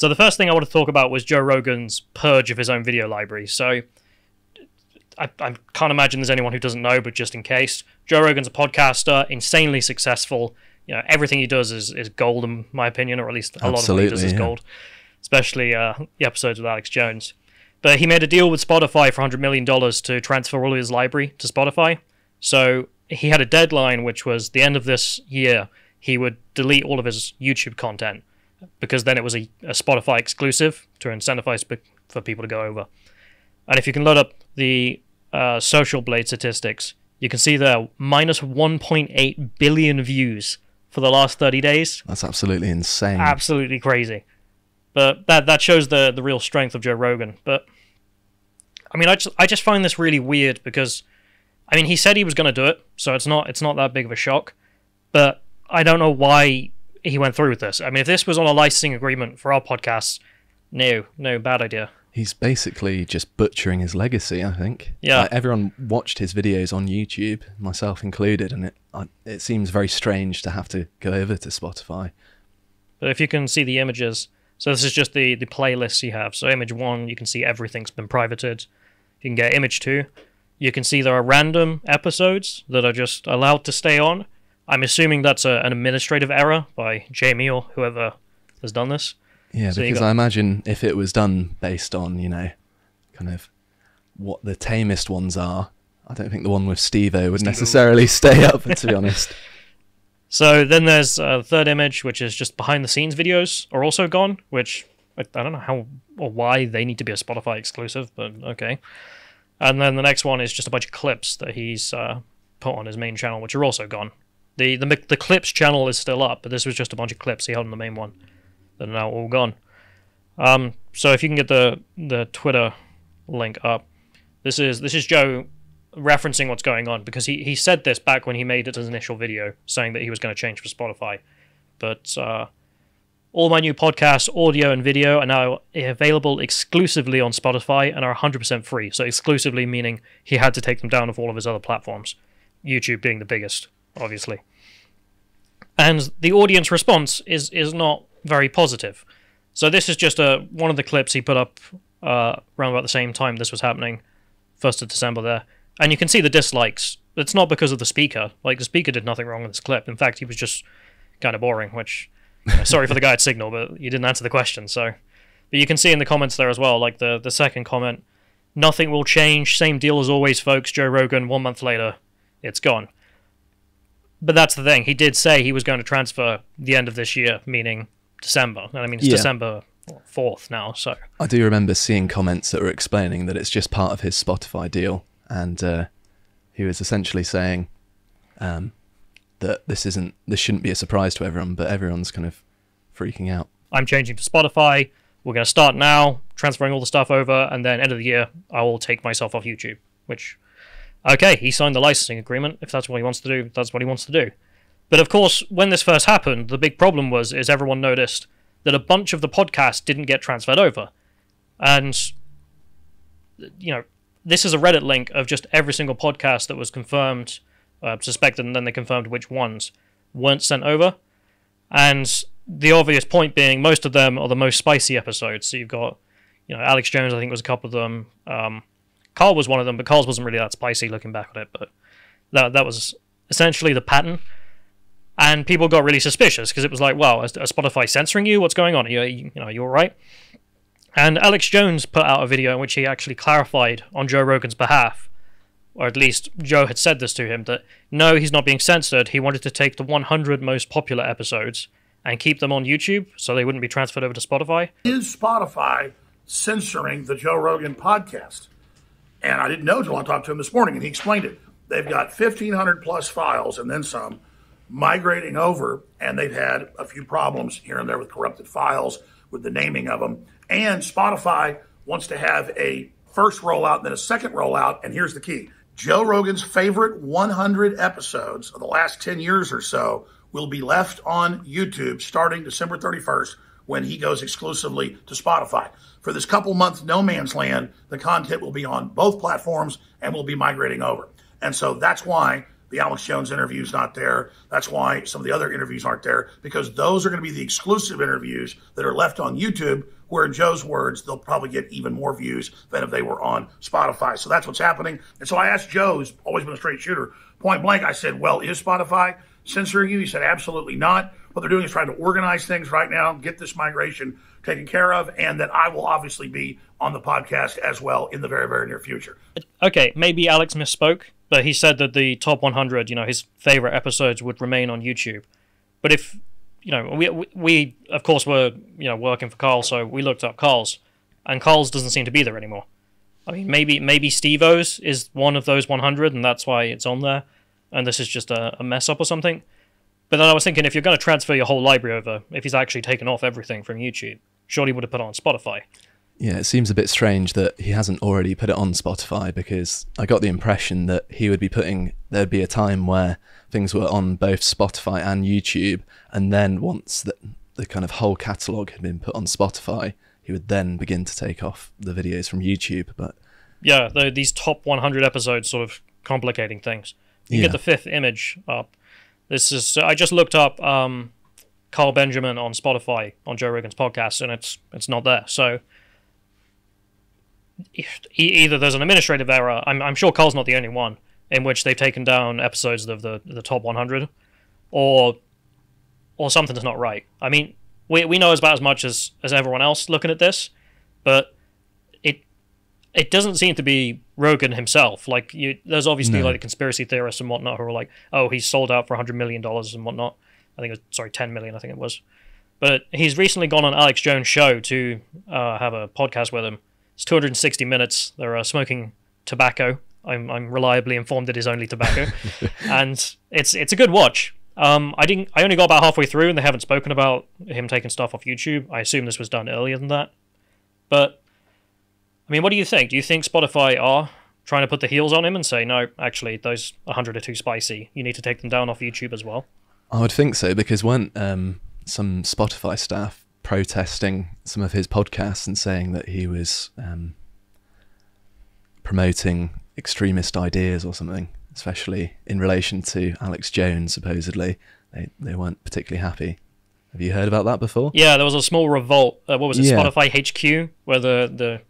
So the first thing I want to talk about was Joe Rogan's purge of his own video library. So I can't imagine there's anyone who doesn't know, but just in case, Joe Rogan's a podcaster, insanely successful. You know, everything he does is gold, in my opinion, or at least a lot of what he does is gold, especially the episodes with Alex Jones. But he made a deal with Spotify for $100 million to transfer all of his library to Spotify. So he had a deadline, which was the end of this year. He would delete all of his YouTube content, because then it was a Spotify exclusive to incentivize for people to go over. And if you can load up the Social Blade statistics, you can see there minus 1.8 billion views for the last 30 days. That's absolutely insane. Absolutely crazy. But that shows the real strength of Joe Rogan. But I mean, I just find this really weird because, I mean, he said he was going to do it, so it's not that big of a shock. But I don't know why he went through with this. I mean, if this was on a licensing agreement for our podcast, no, bad idea. He's basically just butchering his legacy, I think. Yeah. Everyone watched his videos on YouTube, myself included, and it seems very strange to have to go over to Spotify. But if you can see the images, so this is just the playlists you have. So image 1, you can see everything's been privated. You can get image 2. You can see there are random episodes that are just allowed to stay on. I'm assuming that's an administrative error by Jamie or whoever has done this. Yeah, so because I imagine if it was done based on, you know, kind of what the tamest ones are, I don't think the one with Steve-O would necessarily stay up, to be honest. So then there's the third image, which is just behind-the-scenes videos are also gone, which I don't know how or why they need to be a Spotify exclusive, but okay. And then the next one is just a bunch of clips that he's put on his main channel, which are also gone. The clips channel is still up, but this was just a bunch of clips he had on the main one that are now all gone. So if you can get the Twitter link up, this is Joe referencing what's going on, because he said this back when he made his initial video, saying that he was going to change for Spotify. But all my new podcasts, audio and video, are now available exclusively on Spotify and are 100% free. So exclusively meaning he had to take them down off all of his other platforms, YouTube being the biggest, obviously. And the audience response is not very positive. So this is just one of the clips he put up around about the same time this was happening, 1st of December there. And you can see the dislikes. It's not because of the speaker. Like, the speaker did nothing wrong with this clip. In fact, he was just kind of boring, which, sorry for the guy at Signal, but you didn't answer the question, so. But you can see in the comments there as well, like the second comment, nothing will change, same deal as always, folks, Joe Rogan, 1 month later, it's gone. But that's the thing, he did say he was going to transfer the end of this year, meaning December. And I mean, it's December 4th now, so. I do remember seeing comments that were explaining that it's just part of his Spotify deal, and he was essentially saying that this shouldn't be a surprise to everyone, but everyone's kind of freaking out. I'm changing to Spotify. We're going to start now, transferring all the stuff over, and then end of the year, I will take myself off YouTube, which, okay, he signed the licensing agreement. If that's what he wants to do, that's what he wants to do. But of course, when this first happened, the big problem is everyone noticed that a bunch of the podcasts didn't get transferred over. And, you know, this is a Reddit link of just every single podcast that was confirmed, suspected, and then they confirmed which ones weren't sent over. And the obvious point being, most of them are the most spicy episodes. So you've got, you know, Alex Jones, I think was a couple of them. Carl was one of them, but Carl's wasn't really that spicy looking back at it. But that was essentially the pattern. And people got really suspicious because it was like, wow, is Spotify censoring you? What's going on? Are you all right? And Alex Jones put out a video in which he actually clarified on Joe Rogan's behalf, or at least Joe had said this to him, that no, he's not being censored. He wanted to take the 100 most popular episodes and keep them on YouTube so they wouldn't be transferred over to Spotify. Is Spotify censoring the Joe Rogan podcast? And I didn't know until I talked to him this morning, and he explained it. They've got 1,500 plus files and then some migrating over, and they've had a few problems here and there with corrupted files, with the naming of them. And Spotify wants to have a first rollout and then a second rollout. And here's the key. Joe Rogan's favorite 100 episodes of the last 10 years or so will be left on YouTube starting December 31st when he goes exclusively to Spotify. For this couple month no man's land, the content will be on both platforms and will be migrating over. And so that's why the Alex Jones interview's not there. That's why some of the other interviews aren't there, because those are going to be the exclusive interviews that are left on YouTube, where in Joe's words, they'll probably get even more views than if they were on Spotify. So that's what's happening. And so I asked Joe, who's always been a straight shooter, point blank, I said, well, is Spotify censoring you? He said, absolutely not. What they're doing is trying to organize things right now, get this migration taken care of, and that I will obviously be on the podcast as well in the very, very near future. Okay, maybe Alex misspoke, but he said that the top 100, his favorite episodes would remain on YouTube. But if, we of course were, working for Carl, so we looked up Carl's, and Carl's doesn't seem to be there anymore. I mean, maybe Steve-O's is one of those 100, and that's why it's on there, and this is just a mess up or something. But then I was thinking, if you're going to transfer your whole library over, if he's actually taken off everything from YouTube, surely he would have put it on Spotify. Yeah, it seems a bit strange that he hasn't already put it on Spotify, because I got the impression that he would be there'd be a time where things were on both Spotify and YouTube, and then once the kind of whole catalogue had been put on Spotify, he would then begin to take off the videos from YouTube. But yeah, these top 100 episodes sort of complicating things. You get the fifth image up. This is I just looked up Carl Benjamin on Spotify on Joe Rogan's podcast, and it's not there. So either there's an administrative error. I'm sure Carl's not the only one in which they've taken down episodes of the top 100, or something's not right. I mean, we know about as much as everyone else looking at this, but it doesn't seem to be Rogan himself. Like, there's obviously like the conspiracy theorists and whatnot who are like, oh, he's sold out for $100 million and whatnot. I think it was, 10 million, I think it was. But he's recently gone on Alex Jones' show to have a podcast with him. It's 260 minutes. They're smoking tobacco. I'm reliably informed it is only tobacco, and it's a good watch. I only got about halfway through, and they haven't spoken about him taking stuff off YouTube. I assume this was done earlier than that. But I mean, what do you think? Do you think Spotify are trying to put the heels on him and say, no, actually, those 100 are too spicy. You need to take them down off YouTube as well? I would think so, because weren't some Spotify staff protesting some of his podcasts and saying that he was promoting extremist ideas or something, especially in relation to Alex Jones, supposedly. They weren't particularly happy. Have you heard about that before? Yeah, there was a small revolt. What was it, Spotify HQ, where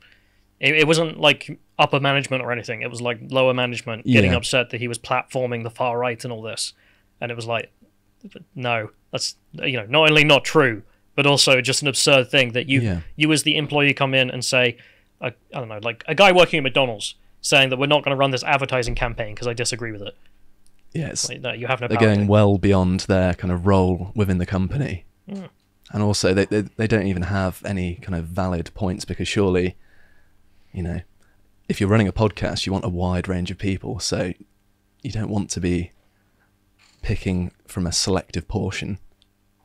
it wasn't like upper management or anything. It was like lower management getting upset that he was platforming the far right and all this. And it was like, no, that's not only not true, but also just an absurd thing that you as the employee come in and say, I don't know, like a guy working at McDonald's saying that we're not going to run this advertising campaign because I disagree with it. Yes, like, no, you have no they're power. Going well beyond their kind of role within the company. Mm. And also they don't even have any kind of valid points, because surely, if you're running a podcast, you want a wide range of people, so you don't want to be picking from a selective portion.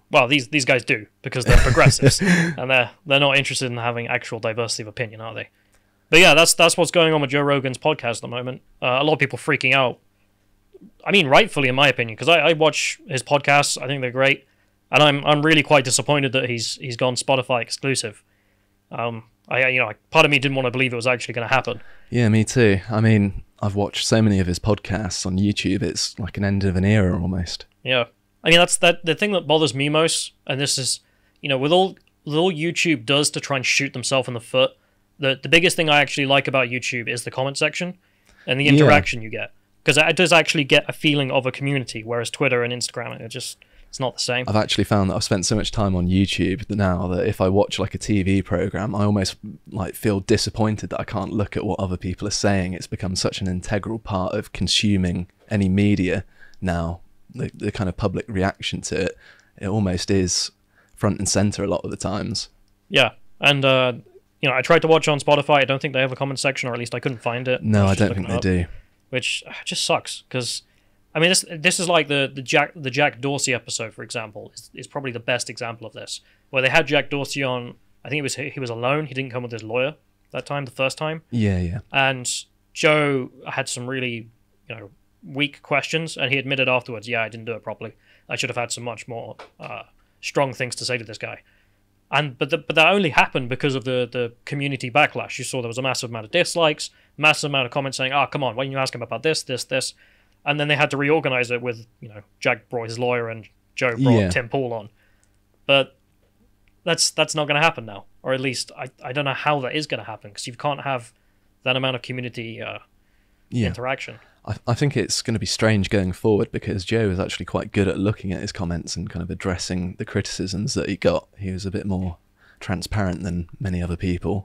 Well, these guys do, because they're progressives, and they're not interested in having actual diversity of opinion, are they? But yeah, that's what's going on with Joe Rogan's podcast at the moment. A lot of people freaking out. I mean, rightfully, in my opinion, because I watch his podcasts. I think they're great, and I'm really quite disappointed that he's gone Spotify exclusive. Part of me didn't want to believe it was actually going to happen. Yeah, me too. I mean, I've watched so many of his podcasts on YouTube. It's like an end of an era almost. Yeah. I mean, that's the thing that bothers me most, and this is, with all YouTube does to try and shoot themselves in the foot, the biggest thing I actually like about YouTube is the comment section and the interaction you get, because it does actually get a feeling of a community, whereas Twitter and Instagram, it's not the same. I've actually found that I've spent so much time on YouTube now that if I watch like a TV program, I almost like feel disappointed that I can't look at what other people are saying. It's become such an integral part of consuming any media now. The kind of public reaction to it, it almost is front and center a lot of the times. Yeah, and I tried to watch on Spotify. I don't think they have a comment section, or at least I couldn't find it. No, I don't think they do. Which just sucks, because I mean, this is like the Jack Dorsey episode, for example, is probably the best example of this, where they had Jack Dorsey on. I think he was alone. He didn't come with his lawyer that time, the first time. Yeah. And Joe had some really, weak questions, and he admitted afterwards, I didn't do it properly. I should have had some much more strong things to say to this guy. But that only happened because of the community backlash. You saw there was a massive amount of dislikes, massive amount of comments saying, come on, why didn't you ask him about this? and then they had to reorganize it with, Jack brought his lawyer and Joe brought Tim Pool on. But that's not going to happen now, or at least I don't know how that is going to happen, because you can't have that amount of community interaction. I think it's going to be strange going forward, because Joe is actually quite good at looking at his comments and kind of addressing the criticisms that he got. He was a bit more transparent than many other people.